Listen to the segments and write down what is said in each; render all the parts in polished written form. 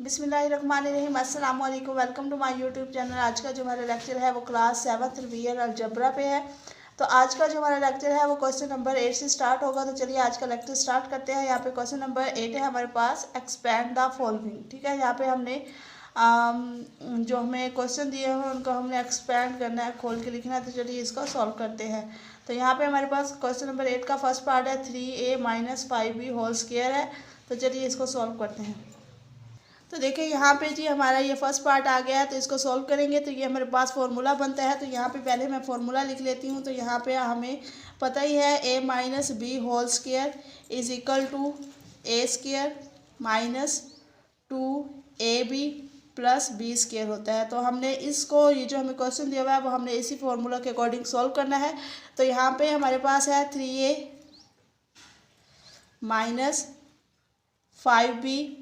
बिस्मिल्लाहिर्रहमानिर्रहीम, अस्सलाम वालेकुम। Welcome to my YouTube channel. आज का जो हमारा लेक्चर है वो क्लास 7th रिवीजन अलजबरा पे है। तो आज का जो हमारा लेक्चर है वो क्वेश्चन नंबर 8 से स्टार्ट होगा। तो चलिए आज का लेक्चर स्टार्ट करते हैं। यहाँ पे क्वेश्चन नंबर 8 है हमारे पास, एक्सपैंड द फॉलोइंग। ठीक है, यहाँ पे हमने जो हमें क्वेश्चन दिए हैं उनको हमने एक्सपैंड करना है, खोल के लिखना है। तो चलिए इसको सॉल्व करते हैं। तो यहाँ पे हमारे पास क्वेश्चन नंबर 8 का फर्स्ट पार्ट है 3a - 5b होल स्क्वायर है। तो चलिए इसको सॉल्व करते हैं। तो देखिए यहाँ पे जी हमारा ये फर्स्ट पार्ट आ गया है। तो इसको सॉल्व करेंगे तो ये हमारे पास फार्मूला बनता है। तो यहाँ पे पहले मैं फार्मूला लिख लेती हूँ। तो यहाँ पे हमें पता ही है a - b whole square is equal to a square minus 2ab plus b square होता है। तो हमने इसको, ये जो हमें क्वेश्चन दिया हुआ है वो हमने इसी फार्मूला के अकॉर्डिंग सॉल्व करना है। तो यहाँ पे हमारे पास है 3a - 5b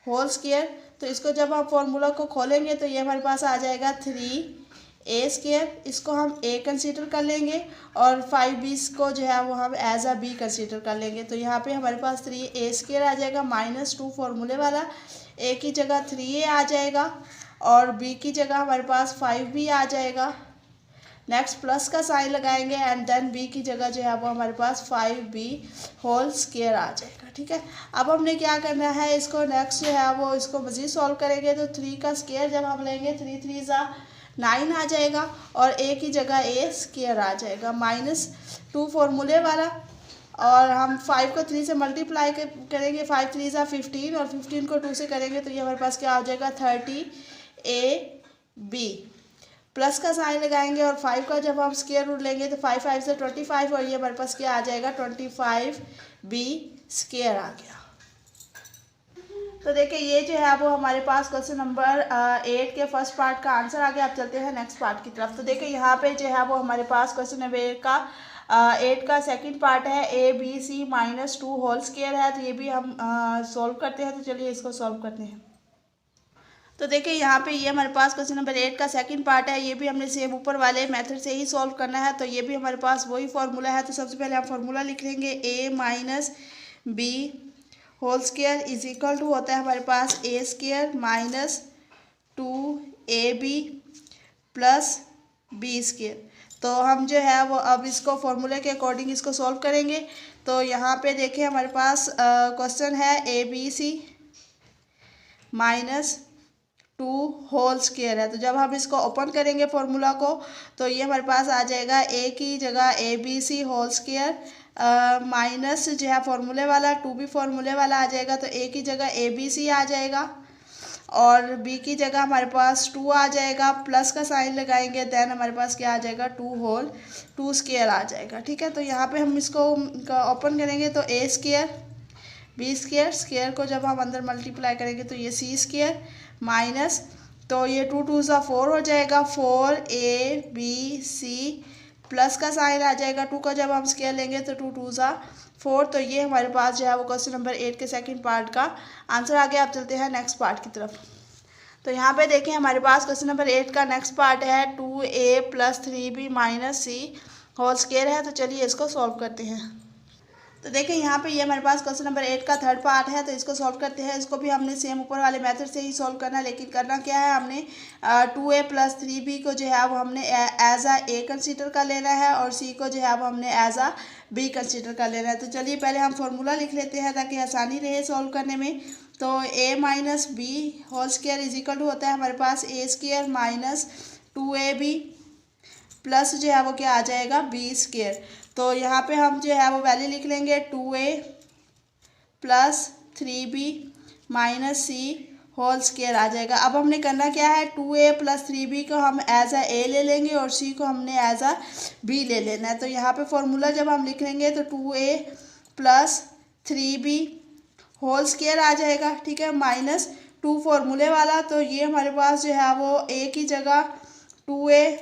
होल स्क्वायर। तो इसको जब हम फार्मूला को खोलेंगे तो ये हमारे पास आ जाएगा 3a स्क्वायर। इसको हम a कंसीडर कर लेंगे और 5b को जो है वो हम एज अ b कंसीडर कर लेंगे। तो यहाँ पे हमारे पास 3a स्क्वायर आ जाएगा -2 फार्मूले वाला, a की जगह 3a आ जाएगा और b की जगह हमारे पास 5b आ जाएगा। नेक्स्ट प्लस का साइन लगाएंगे एंड देन b की जगह जो है वो हमारे पास 5b होल स्क्वायर आ जाएगा। ठीक है, अब हमने क्या करना है, इसको नेक्स्ट जो है वो इसको मज़ीद सॉल्व करेंगे। तो 3 का स्क्वायर जब हम लेंगे 3 3 9 आ जाएगा और a की जगह a स्क्वायर आ जाएगा -2 फार्मूले वाला। और हम 5 को 3 से मल्टीप्लाई करेंगे, 5 3 15 और 15 को 2 से करेंगे तो ये हमारे पास क्या हो जाएगा 30ab। प्लस का साइन लगाएंगे और 5 का जब हम स्क्वायर रूट लेंगे तो 5 5 से 25 और ये हमारे पास क्या आ जाएगा 25b स्क्वायर आ गया। तो देखिए ये जो है वो हमारे पास क्वेश्चन नंबर 8 के फर्स्ट पार्ट का आंसर आ गया। अब चलते हैं नेक्स्ट पार्ट की तरफ। तो देखिए यहाँ पे जो है वो हमारे पास क्वेश्चन नंबर 8 का सेकंड पार्ट है a/b/c - 2 होल स्क्वायर है। तो ये भी हम सॉल्व करते हैं। तो चलिए इसको सॉल्व करते हैं। तो देखिए यहाँ पे ये हमारे पास क्वेश्चन नंबर 8 का सेकंड पार्ट है। ये भी हमने सेम ऊपर वाले मेथड से ही सॉल्व करना है। तो ये भी हमारे पास वही फार्मूला है। तो सबसे पहले हम फार्मूला लिख लेंगे a - b whole square is equal to होता है हमारे पास a square minus 2ab plus b square. तो हम जो है वो अब इसको फार्मूले के अकॉर्डिंग इसको सॉल्व करेंगे। तो यहाँ पे देखिए हमारे पास क्वेश्चन है a/b/c -2 होल स्क्वायर है। तो जब हम इसको ओपन करेंगे फार्मूला को तो ये हमारे पास आ जाएगा a की जगह a/b/c होल स्क्वायर माइनस जो है फार्मूले वाला 2b फार्मूले वाला आ जाएगा। तो a की जगह a/b/c आ जाएगा और b की जगह हमारे पास 2 आ जाएगा। प्लस का साइन लगाएंगे देन हमारे पास क्या आ जाएगा 2 स्क्वायर आ जाएगा। ठीक है, तो यहाँ पे हम इसको ओपन करेंगे तो a square b square, square को जब हम अंदर मल्टीप्लाई करेंगे तो ये c स्क्वायर माइनस, तो ये 2 2 4 हो जाएगा 4ab/c प्लस का साइन आ जाएगा। 2 का जब हम स्क्वायर लेंगे तो 2 2 4। तो ये हमारे पास जो है वो क्वेश्चन नंबर 8 के सेकंड पार्ट का आंसर आ गया। अब चलते हैं नेक्स्ट पार्ट की तरफ। तो यहाँ पे देखें हमारे पास क्वेश्चन नंबर 8 का नेक्स्ट पार्ट है 2a + 3b - c whole square है। तो चलिए इसको सॉल्व करते हैं। तो देखिए यहाँ पे ये हमारे पास क्वेश्चन नंबर 8 का थर्ड पार्ट है। तो इसको सॉल्व करते हैं। इसको भी हमने सेम ऊपर वाले मेथड से ही सॉल्व करना है, लेकिन करना क्या है, हमने 2a + 3b को जो है वो हमने एज अ a कंसीडर कर लेना है और c को जो है वो हमने एज अ b कंसीडर कर लेना है। तो चलिए पहले हम फार्मूला लिख लेते हैं ताकि आसानी रहे सॉल्व करने में। तो a - b whole square is equal to होता है हमारे पास a square minus 2ab plus जो है वो क्या आ जाएगा b स्क्वायर। तो यहाँ पे हम जो है वो वैल्यू लिख लेंगे 2a + 3b - c whole square आ जाएगा। अब हमने करना क्या है, 2a + 3b को हम एज अ a ले लेंगे और c को हमने एज अ b ले लेना है। तो यहाँ पे फॉर्मूला जब हम लिख लेंगे तो 2a + 3b होल स्क्वायर आ जाएगा। ठीक है, -2 फार्मूले वाला। तो ये हमारे पास जो है वो a की जगह 2a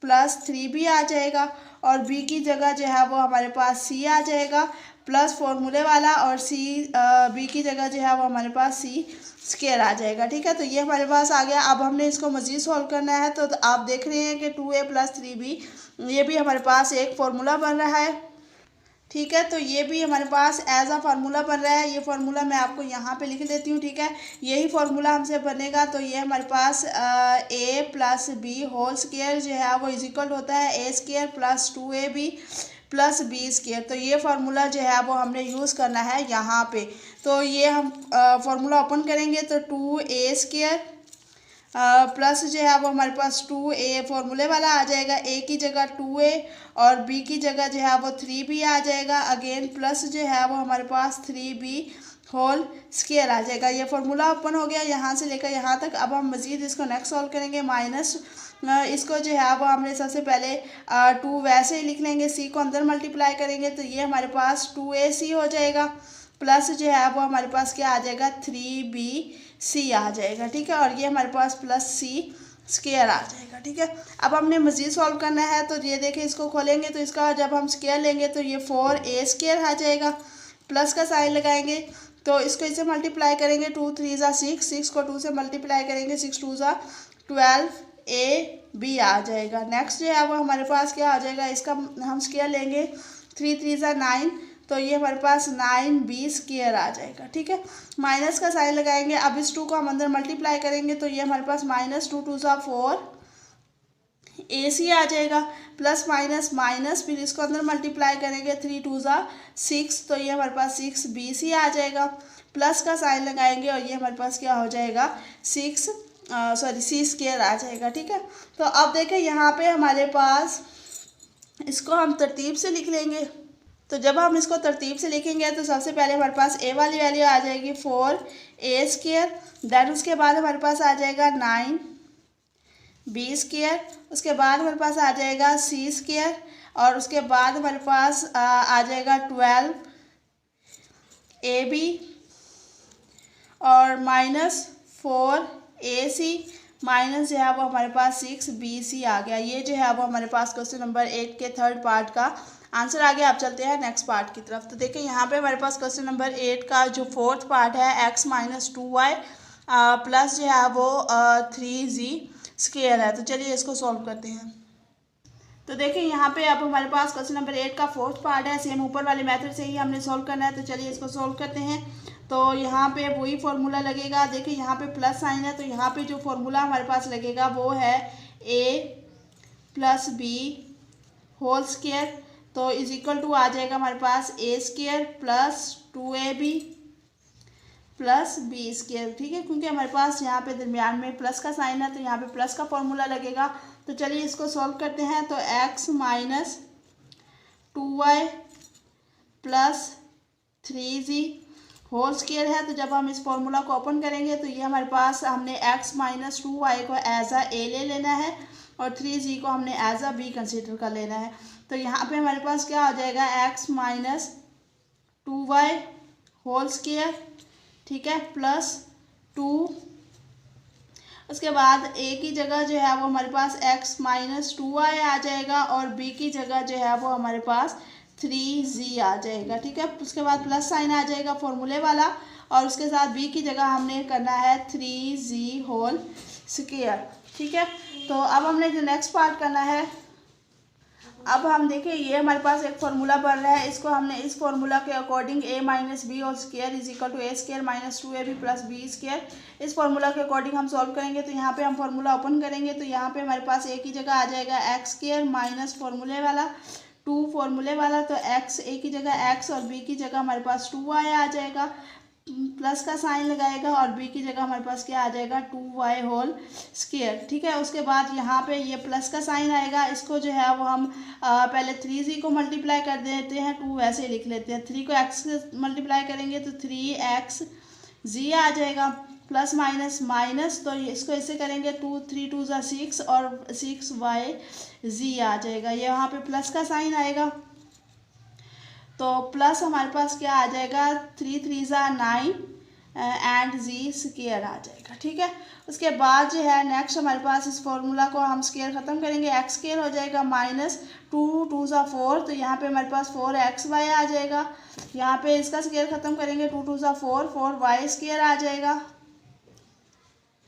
+ 3b आ जाएगा और b की जगह जो है वो हमारे पास c आ जाएगा प्लस फार्मूले वाला और b की जगह जो है वो हमारे पास c स्क्वायर आ जाएगा। ठीक है, तो ये हमारे पास आ गया। अब हमने इसको मज़ीद सॉल्व करना है। तो आप देख रहे हैं कि 2a + 3b ये भी हमारे पास एक फार्मूला बन रहा है। ठीक है। तो ये भी हमारे पास एज अ फार्मूला बन रहा है। ये फार्मूला मैं आपको यहाँ पे लिख देती हूँ, ठीक है। यही फार्मूला हमसे बनेगा। तो ये हमारे पास a plus b whole square जो है वो इज इक्वल होता है a square plus 2ab plus b square. तो ये फार्मूला जो है वो हमने यूज़ करना है यहाँ पे। तो ये हम फार्मूला ओपन करेंगे तो 2a स्क्वायर प्लस जो है वो हमारे पास 2a फॉर्मूले वाला आ जाएगा, a की जगह 2a और b की जगह जो है वो 3b आ जाएगा। अगेन प्लस जो है वो हमारे पास 3b होल स्क्वायर आ जाएगा। ये फार्मूला ओपन हो गया यहाँ से लेकर यहाँ तक। अब हम मज़ीद इसको नेक्स्ट सॉल्व करेंगे। माइनस इसको जो है वो हमने सबसे पहले 2 वैसे ही लिख लेंगे, c को अंदर मल्टीप्लाई करेंगे तो ये हमारे पास 2ac हो जाएगा। प्लस जो है वो हमारे पास क्या आ जाएगा 3bc आ जाएगा, ठीक है। और ये हमारे पास प्लस c स्क्वायर आ जाएगा, ठीक है। अब हमने मज़ीद सॉल्व करना है। तो ये देखें, इसको खोलेंगे तो इसका जब हम स्क्वायर लेंगे तो ये 4a स्क्वायर आ जाएगा। प्लस का साइन लगाएंगे तो इसको इससे मल्टीप्लाई करेंगे, 2 3 ज़ा 6, 6 को 2 से मल्टीप्लाई करेंगे, 6 2 ज़ा 12ab आ जाएगा। नेक्स्ट जो है वो हमारे पास क्या आ जाएगा, इसका हम स्क्वायर लेंगे, 3 3 ज़ा 9, तो ये हमारे पास 9b स्क्वायर आ जाएगा, ठीक है। माइनस का साइन लगाएंगे। अब इस 2 को हम अंदर मल्टीप्लाई करेंगे तो ये हमारे पास माइनस 2 2 ज़ा 4 ac आ जाएगा। प्लस माइनस माइनस फिर इसको अंदर मल्टीप्लाई करेंगे, 3 2 ज़ा 6, तो ये हमारे पास 6bc आ जाएगा। प्लस का साइन लगाएंगे और ये हमारे पास क्या हो जाएगा c स्क्वायर आ जाएगा, ठीक है। तो अब देखें यहाँ पे हमारे पास इसको हम तरतीब से लिख लेंगे। तो जब हम इसको तरतीब से लिखेंगे तो सबसे पहले हमारे पास a वाली वैल्यू आ जाएगी 4a स्क्वायर, देन उसके बाद हमारे पास आ जाएगा 9b स्क्वायर, उसके बाद हमारे पास आ जाएगा c स्क्वायर और उसके बाद हमारे पास आ जाएगा 12ab और माइनस 4ac माइनस जो है वो हमारे पास 6bc आ गया। ये जो है वो हमारे पास क्वेश्चन नंबर 8 के थर्ड पार्ट का आंसर आ गया। आप चलते हैं नेक्स्ट पार्ट की तरफ। तो देखिए यहाँ पे हमारे पास क्वेश्चन नंबर 8 का जो फोर्थ पार्ट है x माइनस 2y प्लस जो है वो 3z स्क्वायर है। तो चलिए इसको सॉल्व करते हैं। तो देखिए यहाँ पे अब हमारे पास क्वेश्चन नंबर 8 का फोर्थ पार्ट है। सेम ऊपर वाले मेथड से ही हमने सॉल्व करना है। तो चलिए इसको सॉल्व करते हैं। तो यहाँ पे वही फार्मूला लगेगा। देखिए यहाँ पे प्लस साइन है तो यहाँ पे जो फार्मूला हमारे पास लगेगा वो है a plus b whole square, तो इज इक्वल टू आ जाएगा हमारे पास a square plus 2ab plus b square, ठीक है। क्योंकि हमारे पास यहाँ पे दरमियान में प्लस का साइन है तो यहाँ पे प्लस का फॉर्मूला लगेगा। तो चलिए इसको सॉल्व करते हैं। तो x minus 2y plus 3z whole square है। तो जब हम इस फॉर्मूला को ओपन करेंगे तो ये हमारे पास हमने x माइनस 2y को एज अ a ले लेना है और 3z को हमने एज अ b कंसिडर कर लेना है। तो यहाँ पे हमारे पास क्या हो जाएगा x minus 2y whole square, ठीक है, प्लस 2, उसके बाद a की जगह जो है वो हमारे पास x माइनस 2y आ जाएगा और b की जगह जो है वो हमारे पास 3z आ जाएगा, ठीक है। उसके बाद प्लस साइन आ जाएगा फॉर्मूले वाला और उसके साथ b की जगह हमने करना है 3z होल स्क्वायर, ठीक है। तो अब हमने जो नेक्स्ट पार्ट करना है, अब हम देखिए ये हमारे पास एक फार्मूला बन रहा है। इसको हमने इस फार्मूला के according a minus b whole square is equal to a square minus 2ab plus b square, इस फार्मूला के अकॉर्डिंग हम सॉल्व करेंगे। तो यहाँ पे हम फार्मूला ओपन करेंगे तो यहाँ पे हमारे पास a की जगह आ जाएगा x स्क्वायर माइनस फार्मूले वाला 2 फार्मूले वाला, तो x a की जगह x और b की जगह हमारे पास 2y आ जाएगा, प्लस का साइन लगाएगा और b की जगह हमारे पास क्या आ जाएगा 2y होल स्क्वायर, ठीक है। उसके बाद यहाँ पे ये प्लस का साइन आएगा, इसको जो है वो हम पहले 3z को मल्टीप्लाई कर देते हैं, 2 वैसे ही लिख लेते हैं। 3 को x से मल्टीप्लाई करेंगे तो 3xz आ जाएगा, प्लस माइनस माइनस, तो इसको ऐसे करेंगे 2 3 2 ज़ा 6 और 6yz आ जाएगा। ये यहाँ पे प्लस का साइन आएगा तो प्लस हमारे पास क्या आ जाएगा 3 3 ज़ा 9 एंड z स्क्वायर आ जाएगा, ठीक है। उसके बाद जो है नेक्स्ट हमारे पास इस फॉर्मूला को हम स्क्वायर ख़त्म करेंगे, x स्क्वायर हो जाएगा माइनस 2 2 ज़ा 4, तो यहाँ पे हमारे पास 4xy आ जाएगा। यहाँ पे इसका स्क्वायर ख़त्म करेंगे 2 2 ज़ा 4 4y स्क्वायर आ जाएगा,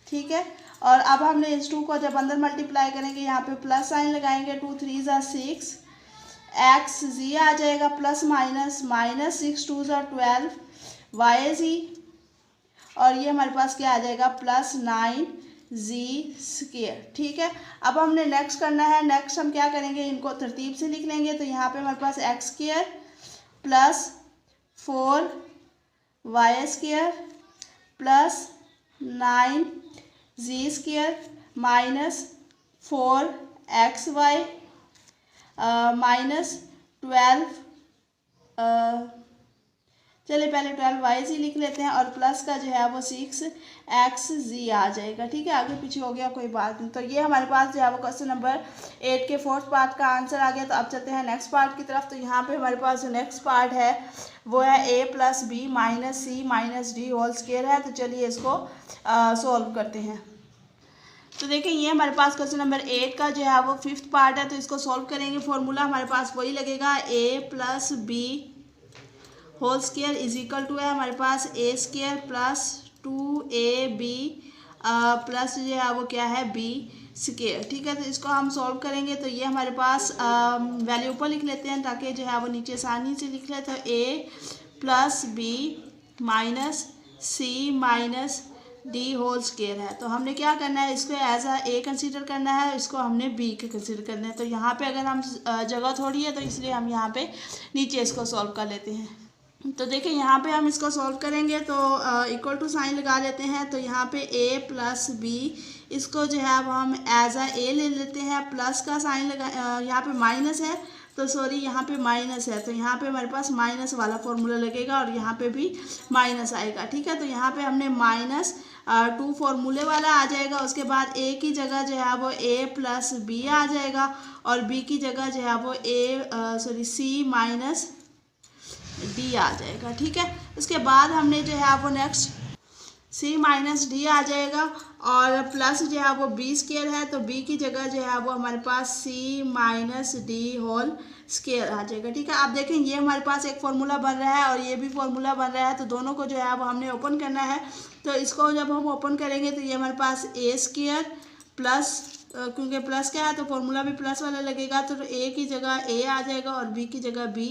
ठीक है। और अब हमने इस 2 को जब अंदर मल्टीप्लाई करेंगे यहाँ पे प्लस साइन लगाएंगे 2 3 ज़ा 6 एक्स जी आ जाएगा प्लस माइनस माइनस 6 2 12 वाई जी, और ये हमारे पास क्या आ जाएगा प्लस 9 जी स्क्वायर। ठीक है, अब हमने नेक्स्ट करना है। नेक्स्ट हम क्या करेंगे, इनको तरतीब से लिख लेंगे। तो यहाँ पे हमारे पास x square plus 4 y square plus 9 z square minus 4 x y minus 12, चलिए पहले 12 वाई जी लिख लेते हैं, और प्लस का जो है वो 6 एक्स जी आ जाएगा। ठीक है, आगे पीछे हो गया कोई बात नहीं। तो ये हमारे पास जो है वो क्वेश्चन नंबर 8 के 4th पार्ट का आंसर आ गया। तो अब चलते हैं नेक्स्ट पार्ट की तरफ। तो यहाँ पे हमारे पास जो नेक्स्ट पार्ट है वो है a plus b minus c minus d whole square है। तो चलिए इसको सॉल्व करते हैं। तो देखिए ये हमारे पास क्वेश्चन नंबर 8 का जो है वो 5th पार्ट है। तो इसको सॉल्व करेंगे। फॉर्मूला हमारे पास वही लगेगा, a plus b whole square is equal to है हमारे पास a square plus 2ab plus जो है वो क्या है b स्क्वायर। ठीक है, तो इसको हम सॉल्व करेंगे। तो ये हमारे पास वैल्यू ऊपर लिख लेते हैं ताकि जो है वो नीचे आसानी से लिख ले। तो a plus b minus c minus d whole square है। तो हमने क्या करना है, इसको एज ए कंसीडर करना है, इसको हमने बी के कंसीडर करना है। तो यहाँ पे अगर हम जगह थोड़ी है तो इसलिए हम यहाँ पे नीचे इसको सॉल्व कर लेते हैं। तो देखिए यहाँ पे हम इसको सॉल्व करेंगे तो इक्वल टू साइन लगा लेते हैं। तो यहाँ पे a प्लस बी, इसको जो है वो हम एज ए ले लेते हैं। प्लस का साइन लगा, यहाँ पे माइनस है तो सॉरी यहाँ पे माइनस है, तो यहाँ पे हमारे पास माइनस वाला फॉर्मूला लगेगा और यहाँ पे भी माइनस आएगा। ठीक है, तो यहाँ पे हमने माइनस 2 फॉर्मूले वाला आ जाएगा। उसके बाद a की जगह जो है वो a प्लस बी आ जाएगा, और b की जगह जो है वो c माइनस डी आ जाएगा। ठीक है, उसके बाद हमने जो है वो नेक्स्ट c माइनस डी आ जाएगा, और प्लस जो है वो b स्क्वायर है, तो b की जगह जो है वो हमारे पास c minus d whole square आ जाएगा। ठीक है, आप देखें ये हमारे पास एक फार्मूला बन रहा है और ये भी फार्मूला बन रहा है। तो दोनों को जो है वो हमने ओपन करना है। तो इसको जब हम ओपन करेंगे तो ये हमारे पास a स्क्वायर प्लस, क्योंकि प्लस क्या है तो फॉर्मूला भी प्लस वाला लगेगा। तो a की जगह a आ जाएगा और b की जगह b,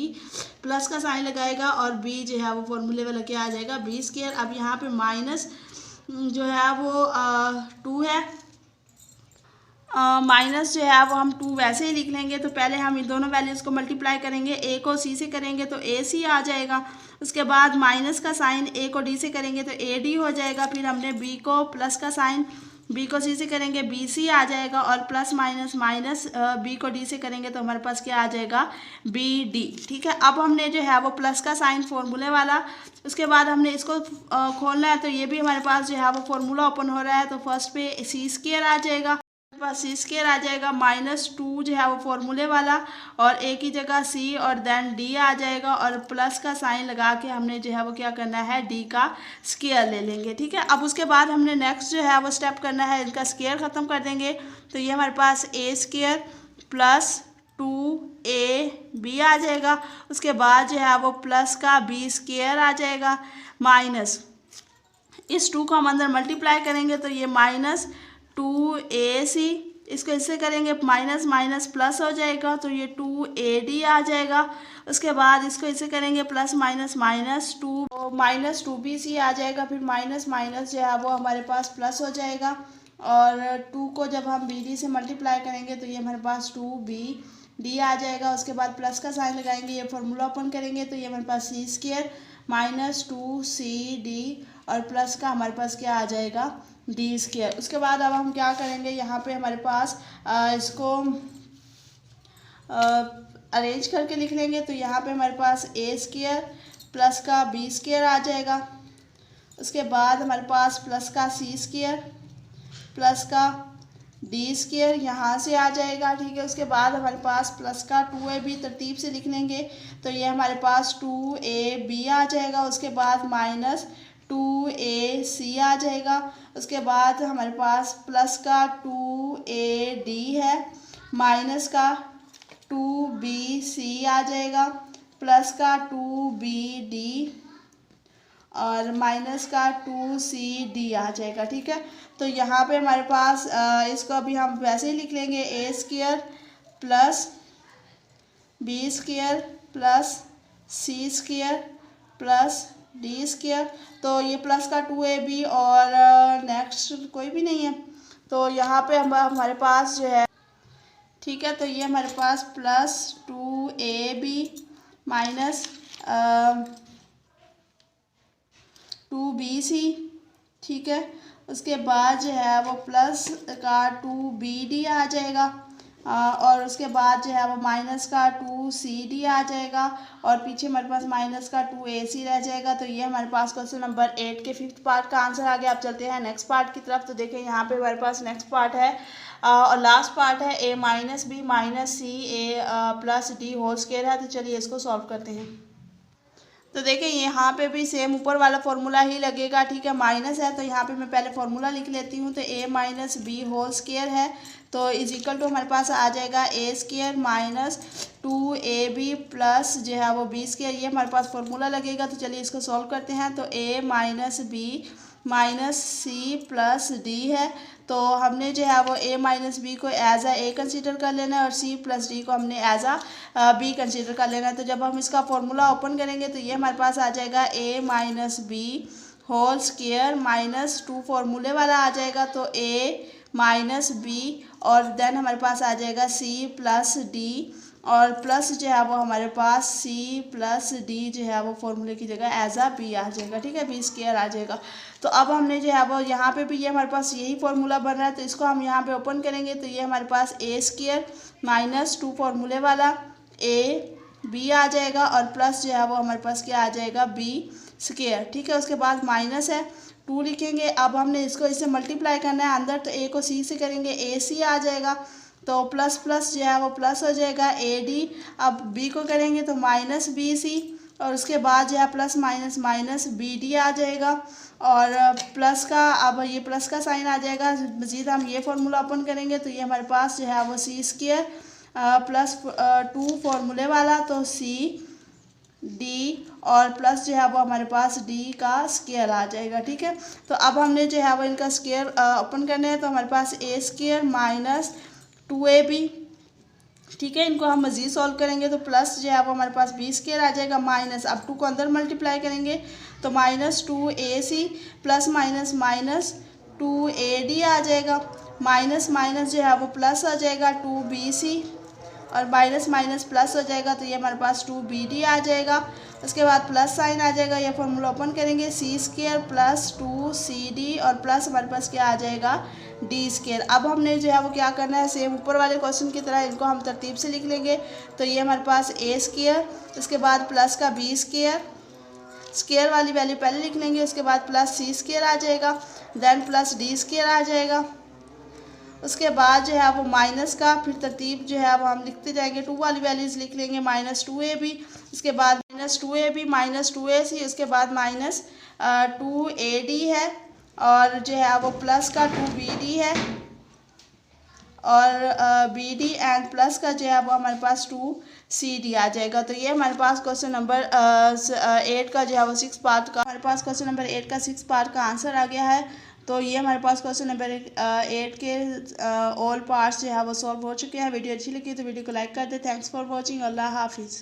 प्लस का साइन लगाएगा और b जो है वो फॉर्मूले वाला क्या आ जाएगा b स्क्वायर। अब यहाँ पे माइनस जो है वो 2 है, माइनस जो है वो हम 2 वैसे ही लिख लेंगे। तो पहले हम इन दोनों वैल्यूज़ को मल्टीप्लाई करेंगे, a को c से करेंगे तो ac आ जाएगा। उसके बाद माइनस का साइन a को d से करेंगे तो ad हो जाएगा। फिर हमने b को प्लस का साइन b को c से करेंगे bc आ जाएगा, और प्लस माइनस माइनस b को d से करेंगे तो हमारे पास क्या आ जाएगा bd। ठीक है, अब हमने जो है वो प्लस का साइन फॉर्मूले वाला, उसके बाद हमने इसको खोलना है। तो ये भी हमारे पास जो है वो फॉर्मूला ओपन हो रहा है। तो फर्स्ट पे c स्क्वायर आ जाएगा, पास c स्क्वायर आ जाएगा माइनस 2 जो है वो फॉर्मूले वाला, और a की जगह c और देन d आ जाएगा, और प्लस का साइन लगा के हमने जो है वो क्या करना है d का स्क्वायर ले लेंगे। ठीक है, अब उसके बाद हमने नेक्स्ट जो है वो स्टेप करना है, इनका स्क्वायर ख़त्म कर देंगे। तो ये हमारे पास a स्क्वायर प्लस 2ab आ जाएगा। उसके बाद जो है वो प्लस का b स्क्वायर आ जाएगा, माइनस इस 2 को हम अंदर मल्टीप्लाई करेंगे तो ये माइनस 2ac, इसको इससे करेंगे माइनस माइनस प्लस हो जाएगा तो ये 2ad आ जाएगा। उसके बाद इसको इससे करेंगे plus minus minus 2 minus 2bc आ जाएगा। फिर माइनस माइनस जो है वो हमारे पास प्लस हो जाएगा, और 2 को जब हम bd से मल्टीप्लाई करेंगे तो ये हमारे पास 2bd आ जाएगा। उसके बाद प्लस का साइन लगाएंगे, ये फार्मूला ओपन करेंगे तो ये हमारे पास c स्क्वायर माइनस 2cd, और प्लस का हमारे पास क्या आ जाएगा डी स्क्वायर। उसके बाद अब हम क्या करेंगे, यहाँ पे हमारे पास इसको अरेंज करके लिख लेंगे। तो यहाँ पे हमारे पास a स्क्वायर प्लस का b स्क्वायर आ जाएगा। उसके बाद हमारे पास प्लस का c स्क्वायर प्लस का d स्क्वायर यहाँ से आ जाएगा। ठीक है, उसके बाद हमारे पास प्लस का 2ab तरतीब से लिख लेंगे तो ये हमारे पास 2ab आ जाएगा। उसके बाद माइनस 2ac आ जाएगा। उसके बाद हमारे पास प्लस का 2ad है, माइनस का 2bc आ जाएगा, प्लस का 2bd और माइनस का 2cd आ जाएगा। ठीक है, तो यहाँ पे हमारे पास इसको अभी हम वैसे ही लिख लेंगे a square plus b square plus c square plus d square. तो ये प्लस का 2ab और नेक्स्ट कोई भी नहीं है, तो यहाँ पे हमारे पास जो है, ठीक है, तो ये हमारे पास प्लस 2ab माइनस 2bc, ठीक है। उसके बाद जो है वो प्लस का 2bd आ जाएगा, और उसके बाद जो है वो माइनस का 2cd आ जाएगा, और पीछे हमारे पास माइनस का 2ac रह जाएगा। तो ये हमारे पास क्वेश्चन नंबर 8 के 5th पार्ट का आंसर आ गया। आप चलते हैं नेक्स्ट पार्ट की तरफ। तो देखें यहाँ पे हमारे पास नेक्स्ट पार्ट है और लास्ट पार्ट है a minus b minus c a plus d whole square है। तो चलिए इसको सॉल्व करते हैं। तो देखें यहाँ पे भी सेम ऊपर वाला फॉर्मूला ही लगेगा, ठीक है। माइनस है तो यहाँ पे मैं पहले फॉर्मूला लिख लेती हूँ। तो a minus b whole square है, तो इज इक्वल टू हमारे पास आ जाएगा a square minus 2ab plus जो है वो b स्क्वायर, ये हमारे पास फॉर्मूला लगेगा। तो चलिए इसको सॉल्व करते हैं। तो a minus b minus c plus d है, तो हमने जो है वो a माइनस बी को एज a कंसीडर कर लेना है और c प्लस डी को हमने एज b कंसीडर कर लेना है। तो जब हम इसका फॉर्मूला ओपन करेंगे तो ये हमारे पास आ जाएगा a minus b whole square minus 2 फॉर्मूले वाला आ जाएगा, तो a माइनस बी और देन हमारे पास आ जाएगा c प्लस डी, और प्लस जो है वो हमारे पास c प्लस डी जो है वो फॉर्मूले की जगह एज b आ जाएगा, ठीक है, b स्क्वायर आ जाएगा। तो अब हमने जो है वो यहाँ पे भी ये हमारे पास यही फॉर्मूला बन रहा है, तो इसको हम यहाँ पे ओपन करेंगे तो ये हमारे पास a स्क्वायर माइनस 2 फॉर्मूले वाला a b आ जाएगा, और प्लस जो है वो हमारे पास क्या आ जाएगा b स्क्वायर, ठीक है। उसके बाद माइनस है 2 लिखेंगे। अब हमने इसको इससे मल्टीप्लाई करना है अंदर, तो a को c से करेंगे ac आ जाएगा, तो प्लस प्लस जो है वो प्लस हो जाएगा ad। अब b को करेंगे तो माइनस bc, और उसके बाद जो है प्लस माइनस माइनस bd आ जाएगा, और प्लस का अब ये प्लस का साइन आ जाएगा। मज़ीद हम ये फार्मूला ओपन करेंगे तो ये हमारे पास जो है वो c स्क्वायर प्लस 2 फॉर्मूले वाला, तो c डी और प्लस जो है वो हमारे पास डी का स्क्वायर आ जाएगा, ठीक है। तो अब हमने जो है वो इनका स्क्वायर ओपन करना है, तो हमारे पास a स्क्वायर माइनस 2ab, ठीक है। इनको हम मज़ीद सॉल्व करेंगे तो प्लस जो है वो हमारे पास b स्क्वायर आ जाएगा, माइनस अब 2 को अंदर मल्टीप्लाई करेंगे तो minus 2ac plus minus minus 2ad आ जाएगा, माइनस माइनस जो है वो प्लस आ जाएगा 2bc, और माइनस माइनस प्लस हो जाएगा तो ये हमारे पास 2bd आ जाएगा। उसके बाद प्लस साइन आ जाएगा, ये फॉर्मूला ओपन करेंगे c स्क्वायर प्लस 2cd और प्लस हमारे पास क्या आ जाएगा डी स्क्वायर। अब हमने जो है वो क्या करना है, सेम ऊपर वाले क्वेश्चन की तरह इनको हम तरतीब से लिख लेंगे। तो ये हमारे पास a स्क्वायर, उसके बाद प्लस का b स्क्वायर, स्क्वायर वाली वैल्यू पहले लिख लेंगे, उसके बाद प्लस c स्क्वायर आ जाएगा, देन प्लस d स्क्वायर आ जाएगा। उसके बाद जो है वो माइनस का फिर तरतीब जो है वो हम लिखते जाएंगे, 2 वाली वैल्यूज़ लिख लेंगे, माइनस 2ab, उसके बाद माइनस 2ab माइनस 2ac, उसके बाद माइनस 2ad है, और जो है वो प्लस का 2bd है, और bd एंड प्लस का जो है वो हमारे पास 2cd आ जाएगा। तो ये हमारे पास क्वेश्चन नंबर 8 का जो है वो 6 पार्ट का, हमारे पास क्वेश्चन नंबर 8 का 6 पार्ट का आंसर आ गया है। तो ये हमारे पास क्वेश्चन नंबर 8 के ऑल पार्ट्स जो है वो सॉल्व हो चुके हैं। वीडियो अच्छी लगी तो वीडियो को लाइक कर दे। Thanks for watching. अल्लाह हाफिज़।